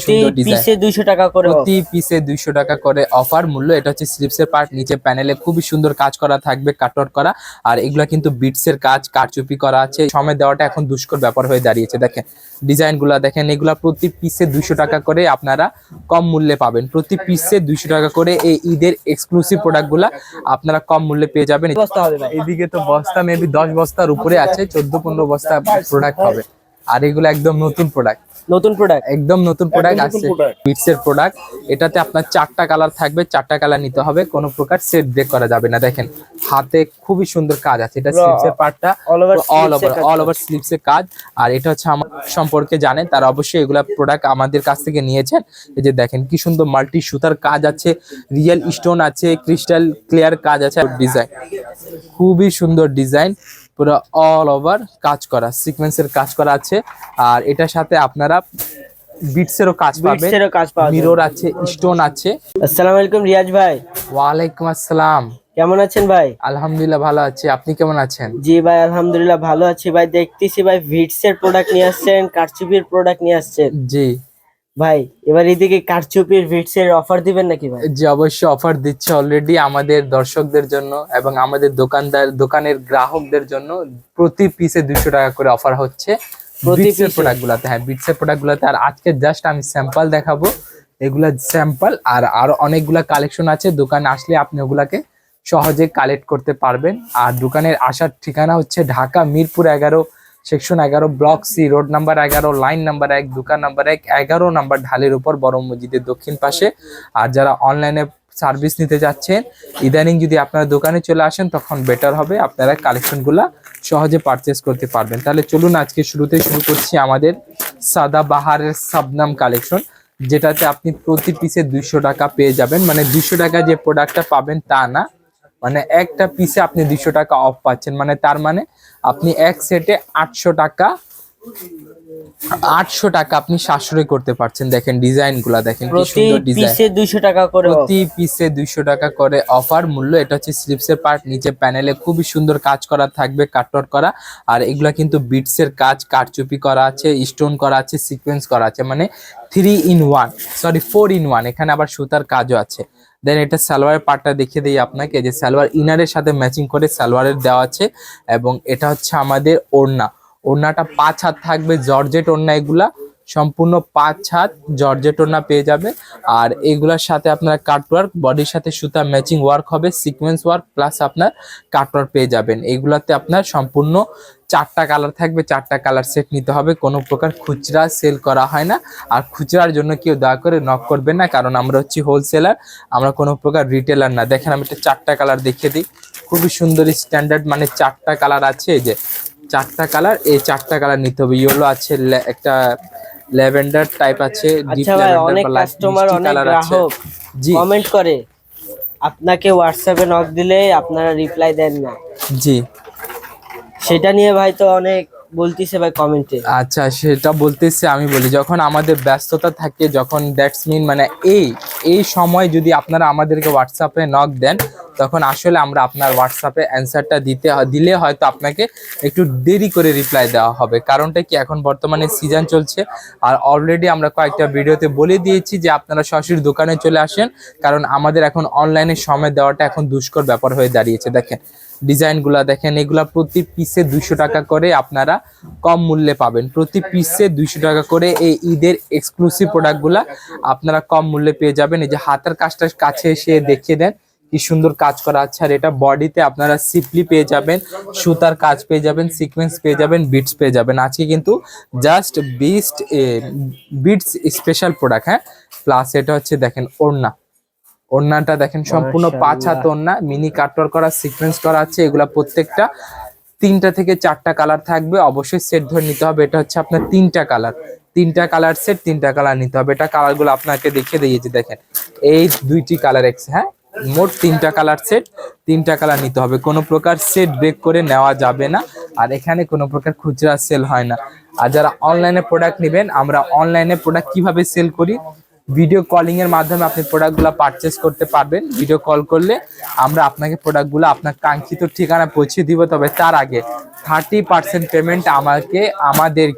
সুন্দর ডিজাইন। পিসে 200 টাকা করে প্রতি পিসে 200 টাকা করে অফার মূল্য। এটা হচ্ছে স্লিপসের পার্ট, নিচে প্যানেলে খুবই সুন্দর কাজ করা থাকবে, কাটওয়ার্ক করা। আর এগুলা কিন্তু বিটসের কাজ, কারচুপি করা আছে। সময় দেওয়াটা এখন দুষ্কর ব্যাপার হয়ে দাঁড়িয়েছে। দেখেন ডিজাইনগুলো দেখেন, এগুলা প্রতি পিসে 200 টাকা করে আপনারা কম মূল্যে পাবেন। প্রতি পিসে 200 টাকা করে এই ঈদের এক্সক্লুসিভ প্রোডাক্টগুলা আপনারা কম মূল্যে পেয়ে যাবেন। বস্তা হবে ভাই। এদিকে তো বস্তা মেবি 10 বস্তার উপরে আছে, 14-15 বস্তা প্রোডাক্ট হবে। আর এগুলো একদম নতুন প্রোডাক্ট, নতুন প্রোডাক্ট, একদম নতুন প্রোডাক্ট আছে, বিটসের প্রোডাক্ট। এটাতে আপনার 4টা কালার থাকবে, 4টা কালার নিতে হবে, কোনো প্রকার সেট ব্রেক করা যাবে না। দেখেন হাতে খুবই সুন্দর কাজ আছে, এটা স্লিপসের পার্টটা অল ওভার স্লিপসের কাজ। আর এটা হচ্ছে আমার সম্পর্কে জানেন তারা অবশ্যই এগুলা প্রোডাক্ট আমাদের কাছ থেকে নিয়েছেন। এই যে দেখেন কি সুন্দর মাল্টি সুতার কাজ আছে, রিয়েল স্টোন আছে, ক্রিস্টাল ক্লিয়ার কাজ আছে। ডিজাইন খুবই সুন্দর ডিজাইন, পুরো অল ওভার কাজ করা, সিকোয়েন্সের কাজ করা আছে। আর এটার সাথে আপনারা বিটসেরও কাজ পাবেন, মিরর আছে, স্টোন আছে। আসসালামু আলাইকুম রিয়াজ ভাই। ওয়ালাইকুম আসসালাম, কেমন আছেন ভাই? আলহামদুলিল্লাহ ভালো আছি, আপনি কেমন আছেন? জি ভাই আলহামদুলিল্লাহ ভালো আছি ভাই। দেখতেছি ভাই ভিটসের প্রোডাক্ট নিয়ে আসছেন, কারচুপির প্রোডাক্ট নিয়ে আসছেন। জি ভাই এবার এদিকে কারচুপির ভিটসের অফার দিবেন নাকি ভাই? জি অবশ্যই অফার দিচ্ছে অলরেডি আমাদের দর্শকদের জন্য এবং আমাদের দোকানের গ্রাহকদের জন্য। প্রতি পিসে 200 টাকা করে অফার হচ্ছে বিটসের প্রোডাক্টগুলোতে। হ্যাঁ বিটসের প্রোডাক্টগুলোতে। আর আজকে জাস্ট আমি স্যাম্পল দেখাবো, এগুলা স্যাম্পল। আর আরো অনেকগুলা কালেকশন আছে, দোকানে আসলে আপনি ওগুলাকে সহজে কালেক্ট করতে পারবেন। আর দোকানের আসার ঠিকানা হচ্ছে Dhaka Mirpur 11, section 11, block C, road number 11, line number 1, দোকান নাম্বার 1, 11 নাম্বার ঢালের উপর, বড় মসজিদের দক্ষিণ পাশে। আর যারা অনলাইনে সার্ভিস নিতে যাচ্ছেন, ইদানিং যদি আপনারা দোকানে চলে আসেন তখন বেটার হবে, আপনারা কালেকশনগুলা সহজে পারচেস করতে পারবেন। তাহলে চলুন আজকে শুরু করছি আমাদের সাদা বাহারের শাবনাম কালেকশন, যেটাতে আপনি প্রতি পিসে 200 টাকা পেয়ে যাবেন। মানে 200 টাকা যে প্রোডাক্টটা পাবেন তা না, মানে একটা পিসে আপনি 200 টাকা অফ পাচ্ছেন। মানে তার মানে আপনি এক সেটে 800 টাকা আপনি সাশ্রয় করতে পারছেন। দেখেন ডিজাইনগুলো দেখেন কি সুন্দর ডিজাইন। পিসে 200 টাকা করে, প্রতি পিসে 200 টাকা করে অফার মূল্য। এটা হচ্ছে স্লিপসের পার্ট, নিচে প্যানেলে খুবই সুন্দর কাজ করা থাকবে, কাটওয়ার্ক করা। আর এগুলা কিন্তু বিটসের কাজ, কারচুপি করা আছে, স্টোন করা আছে, সিকোয়েন্স করা আছে। মানে 4 in 1। এখানে আবার সুতার কাজও আছে। দেন এটা সালোয়ারের পার্টটা দেখিয়ে দিই আপনাকে, যে সালোয়ার ইনারের সাথে ম্যাচিং করে সালোয়ারের দেওয়া আছে। এবং এটা হচ্ছে আমাদের ওড়না, ওড়নাটা 5 হাত থাকবে, জর্জেট ওড়না। এগুলা সম্পূর্ণ 5 হাত জর্জেট ওড়না পেয়ে যাবে। আর এগুলার সাথে আপনারা কাটওয়ার্ক, বডির সাথে সুতা ম্যাচিং ওয়ার্ক হবে, সিকোয়েন্স ওয়ার্ক প্লাস আপনার কাটওয়ার্ক পেয়ে যাবেন। এগুলাতে আপনার সম্পূর্ণ 4টা কালার থাকবে, 4টা কালার সেট নিতে হবে। কোনো প্রকার খুচরা সেল করা হয় না। আর খুচরার জন্য কেউ দয়া করে নক করবেন না, কারণ আমরা হচ্ছি হোলসেলার, আমরা কোনো প্রকার রিটেলার না। দেখেন আমি একটা 4টা কালার দেখিয়ে দিই, খুবই সুন্দর স্ট্যান্ডার্ড। মানে 4টা কালার আছে, এই যে 4টা কালার, এই 4টা কালার নিতে হবে। ইয়েলো আছে, একটা ল্যাভেন্ডার টাইপ আছে, ডিপ ল্যাভেন্ডার বা লাইট কালার আছে। জি কমেন্ট করে আপনাকে হোয়াটসঅ্যাপে নক দিলে আপনারা রিপ্লাই দেন না। জি সেটা নিয়ে ভাই তো অনেক বলতিছে ভাই কমেন্টে। আচ্ছা সেটা বলতেছি, আমি বলি যখন আমাদের ব্যস্ততা থাকে, যখন দ্যাটস মিন মানে এই সময় যদি আপনারা আমাদেরকে হোয়াটসঅ্যাপে নক দেন, তখন আসলে আমরা আপনার হোয়াটসঅ্যাপে অ্যান্সারটা দিলে হয়তো আপনাকে একটু দেরি করে রিপ্লাই দেওয়া হবে। কারণটা কি, এখন বর্তমানে সিজন চলছে। আর অলরেডি আমরা কয়েকটা ভিডিওতে বলে দিয়েছি যে আপনারা সরাসরি দোকানে চলে আসেন, কারণ আমাদের এখন অনলাইনে সময় দেওয়াটা এখন দুষ্কর ব্যাপার হয়ে দাঁড়িয়েছে। দেখেন ডিজাইনগুলা দেখেন, এগুলা প্রতি পিসে 200 টাকা করে আপনারা কম মূল্যে পাবেন। প্রতি পিসে 200 টাকা করে এই ঈদের এক্সক্লুসিভ প্রোডাক্টগুলা আপনারা কম মূল্যে পেয়ে যাবেন। এই যে হাতের কাজটা কাছে এসে দেখিয়ে দেন, কি সুন্দর কাজ করা আছে। আর এটা বডিতে আপনারা সিপলি পেয়ে যাবেন, সুতার কাজ পেয়ে যাবেন, সিকোয়েন্স পেয়ে যাবেন, বিটস পেয়ে যাবেন। আজকে কিন্তু জাস্ট বিটস স্পেশাল প্রোডাক্ট। হ্যাঁ প্লাস এটা হচ্ছে দেখেন ওড়নাটা দেখেন, সম্পূর্ণ 5 হাত ওড়না, মিনি কাটওয়ার্ক করা, সিকোয়েন্স করা আছে। এগুলা প্রত্যেকটা 3টা থেকে 4টা কালার থাকবে, অবশ্যই সেট ধরে নিতে হবে। এটা হচ্ছে আপনার 3টা কালার সেট, 3টা কালার নিতে হবে। এটা কালারগুলো আপনাকে দেখিয়ে দিয়েছি, দেখেন এই 2টি কালার হ্যাঁ মোট 3টা কালার সেট, 3টা কালার নিতে হবে। কোনো প্রকার সেট ব্রেক করে নেওয়া যাবে না। আর এখানে কোনো প্রকার খুচরা সেল হয় না। আর যারা অনলাইনে প্রোডাক্ট নেবেন, আমরা অনলাইনে প্রোডাক্ট কিভাবে সেল করি, ভিডিও কলিং এর মাধ্যমে আপনি প্রোডাক্টগুলো পারচেস করতে পারবেন। ভিডিও কল করলে আমরা আপনাকে প্রোডাক্টগুলো আপনার কাঙ্ক্ষিত ঠিকানা পৌঁছে দিব। তবে তার আগে 30% পেমেন্ট আমাদের